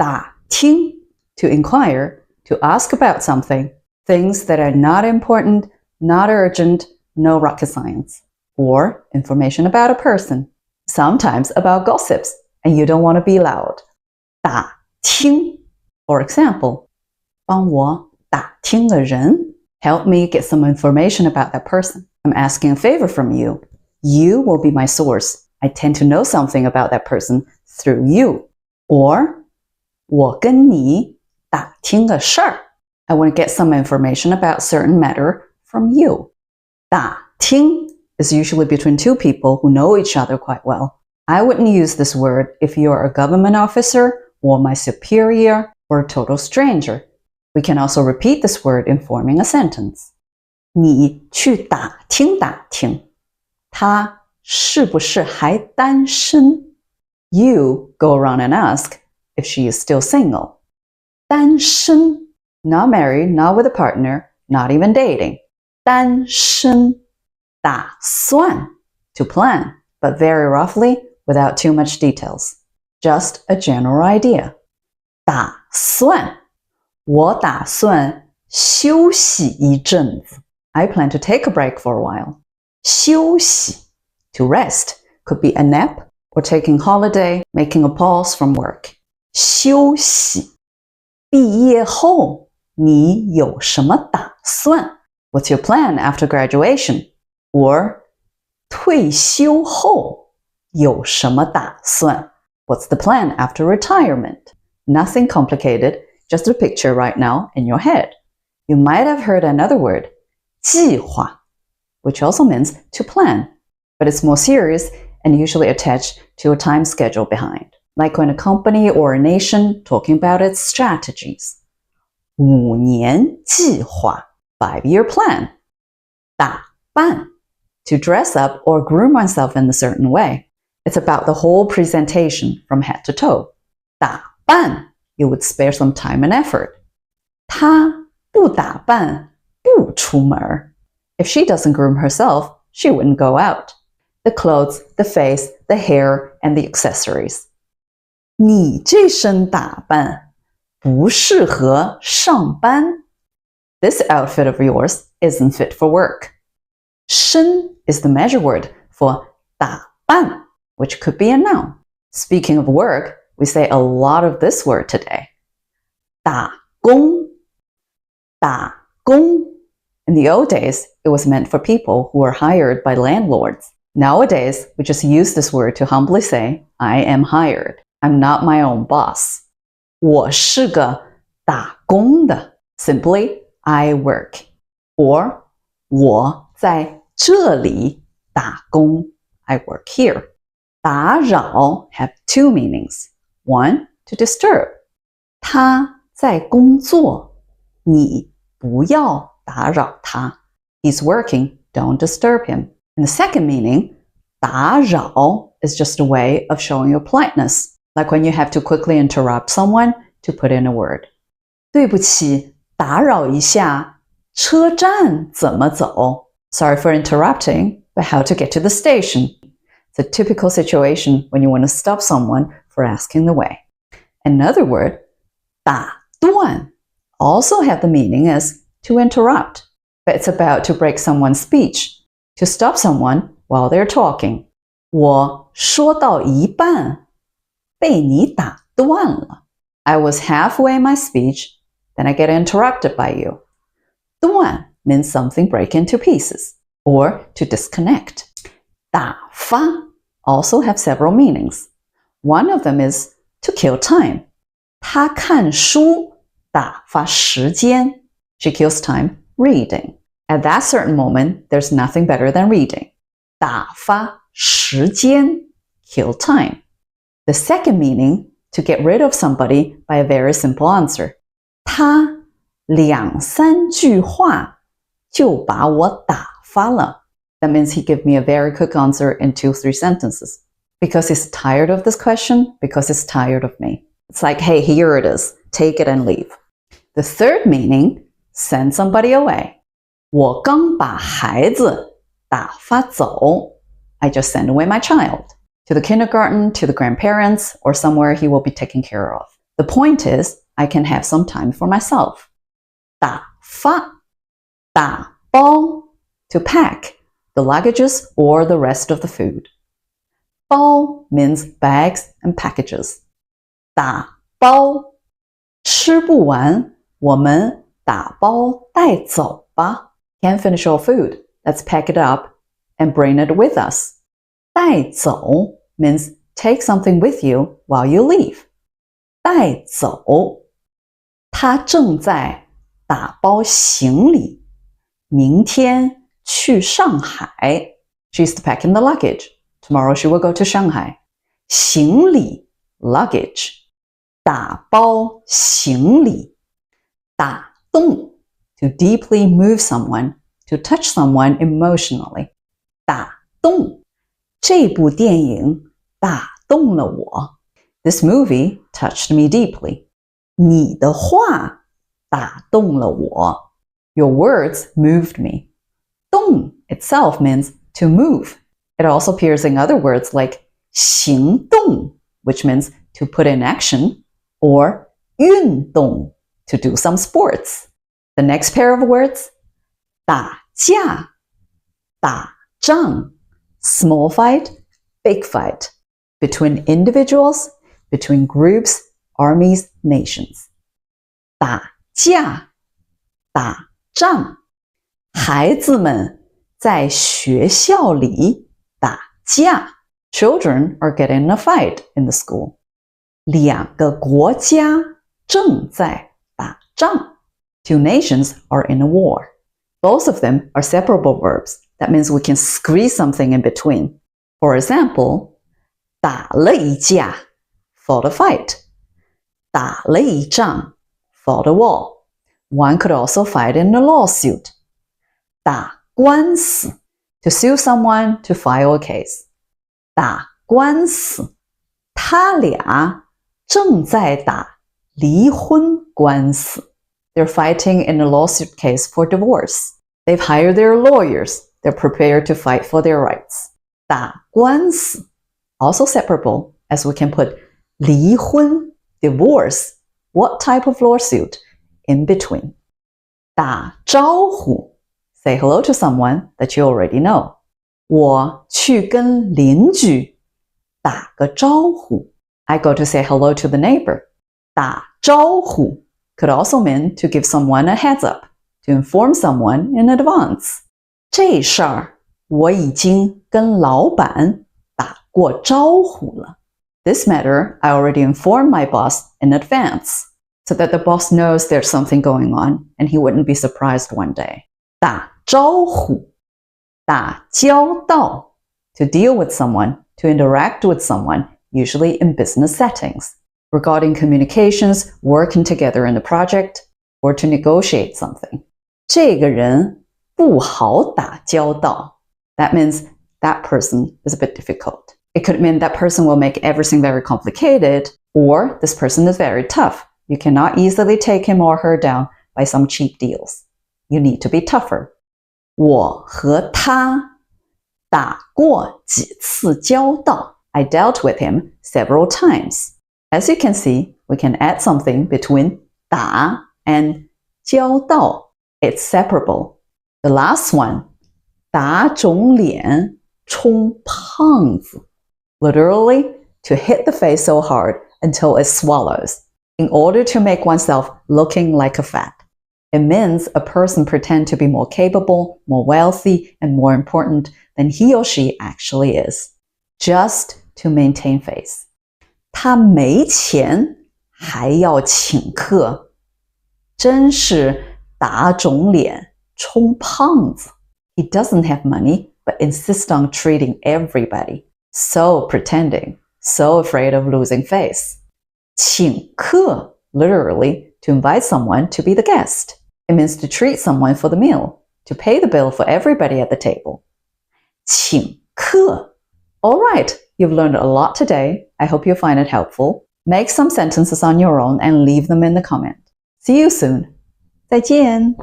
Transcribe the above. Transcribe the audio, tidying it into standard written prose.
打听 to inquire, to ask about something, things that are not important, not urgent, no rocket science, or information about a person, sometimes about gossips, and you don't want to be loud. 打听 For example, 帮我打听个人 Help me get some information about that person. I'm asking a favor from you. You will be my source. I tend to know something about that person through you. Or 我跟你打听个事儿 I want to get some information about certain matter from you. 打听 is usually between two people who know each other quite well. I wouldn't use this word if you're a government officer or my superior or a total stranger. We can also repeat this word in forming a sentence. 你去打听打听，他是不是还单身？ You go around and ask if she is still single. 单身 Not married, not with a partner, not even dating. 单身打算 To plan, but very roughly, without too much details. Just a general idea. 打算我打算休息一阵子 I plan to take a break for a while. 休息 To rest could be a nap or taking holiday, making a pause from work. 休息毕业后你有什么打算 What's your plan after graduation? Or 退休后有什么打算 What's the plan after retirement? Nothing complicated, just a picture right now in your head. You might have heard another word, 计划, which also means to plan, but it's more serious and usually attached to a time schedule behind, like when a company or a nation talking about its strategies. 5年计划, 5-year plan. 打扮 to dress up or groom oneself in a certain way. It's about the whole presentation from head to toe. 打扮 you would spare some time and effort. 她不打扮不出门 If she doesn't groom herself, she wouldn't go out. The clothes, the face, the hair, and the accessories. 你这身打扮不适合上班 This outfit of yours isn't fit for work. 身 is the measure word for 打扮 which could be a noun. Speaking of work, we say a lot of this word today. 打工 打工 In the old days, it was meant for people who were hired by landlords. Nowadays, we just use this word to humbly say, I am hired. I'm not my own boss. 我是个打工的 Simply, I work. Or 我在这里打工 I work here. 打扰 have two meanings. One, to disturb. 他在工作，你不要打扰他。He's working, don't disturb him. And the second meaning, 打扰 is just a way of showing your politeness, like when you have to quickly interrupt someone to put in a word. 对不起，打扰一下，车站怎么走？ Sorry for interrupting, but how to get to the station? It's a typical situation when you want to stop someone for asking the way. Another word, 打断, also have the meaning as to interrupt, but it's about to break someone's speech, to stop someone while they're talking. 我说到一半，被你打断了。I was halfway in my speech, then I get interrupted by you. 断 means something break into pieces, or to disconnect. 打发 also have several meanings. One of them is to kill time. 她看书打发时间 She kills time reading. At that certain moment, there's nothing better than reading. 打发时间 kill time. The second meaning, to get rid of somebody by a very simple answer. 他两三句话就把我打发了 That means he gave me a very quick answer in 2-3 sentences. Because he's tired of this question, because he's tired of me. It's like, hey, here it is. Take it and leave. The third meaning, send somebody away. 我刚把孩子打发走 I just sent away my child. To the kindergarten, to the grandparents, or somewhere he will be taken care of. The point is, I can have some time for myself. 打发打包 to pack the luggages or the rest of the food. 包 means bags and packages. 打包吃不完，我们打包带走吧。Can't finish all food. Let's pack it up and bring it with us. 带走 means take something with you while you leave. 带走。他正在打包行李，明天去上海。She's packing the luggage. Tomorrow she will go to Shanghai. 行李 luggage. 打包行李。打动 to deeply move someone, to touch someone emotionally. 打动这部电影打动了我。This movie touched me deeply. 你的话打动了我。Your words moved me. 动 itself means to move. It also appears in other words like 行动, which means to put in action, or 运动, to do some sports. The next pair of words, 打架打仗 small fight, big fight, between individuals, between groups, armies, nations. 打架打仗孩子们在学校里打架 Children are getting in a fight in the school. 两个国家正在打仗 Two nations are in a war. Both of them are separable verbs. That means we can squeeze something in between. For example, 打了一架 fought a fight. 打了一仗 fought a war. One could also fight in a lawsuit. 打官司 to sue someone, to file a case. 打官司他俩正在打离婚官司 They're fighting in a lawsuit case for divorce. They've hired their lawyers. They're prepared to fight for their rights. 打官司 also separable, as we can put 离婚 divorce, what type of lawsuit, in between. 打招呼 say hello to someone that you already know. 我去跟邻居打个招呼 I go to say hello to the neighbor. 打招呼 could also mean to give someone a heads up, to inform someone in advance. 这事儿我已经跟老板打过招呼了 This matter I already informed my boss in advance, so that the boss knows there's something going on and he wouldn't be surprised one day. 打招呼打交道 to deal with someone, to interact with someone, usually in business settings, regarding communications, working together in a project, or to negotiate something. 这个人不好打交道 That means that person is a bit difficult. It could mean that person will make everything very complicated, or this person is very tough. You cannot easily take him or her down by some cheap deals. You need to be tougher. 我和他打过几次交道 I dealt with him several times. As you can see, we can add something between 打 and 交道. It's separable. The last one, 打肿脸充胖子 Literally, to hit the face so hard until it swallows, in order to make oneself looking like a fat. It means a person pretend to be more capable, more wealthy, and more important than he or she actually is, just to maintain face. 他没钱还要请客，真是打肿脸充胖子 He doesn't have money, but insists on treating everybody. So pretending, so afraid of losing face. 请客 literally, to invite someone to be the guest. It means to treat someone for the meal, to pay the bill for everybody at the table. 请客 All right, you've learned a lot today. I hope you find it helpful. Make some sentences on your own and leave them in the comment. See you soon. 再见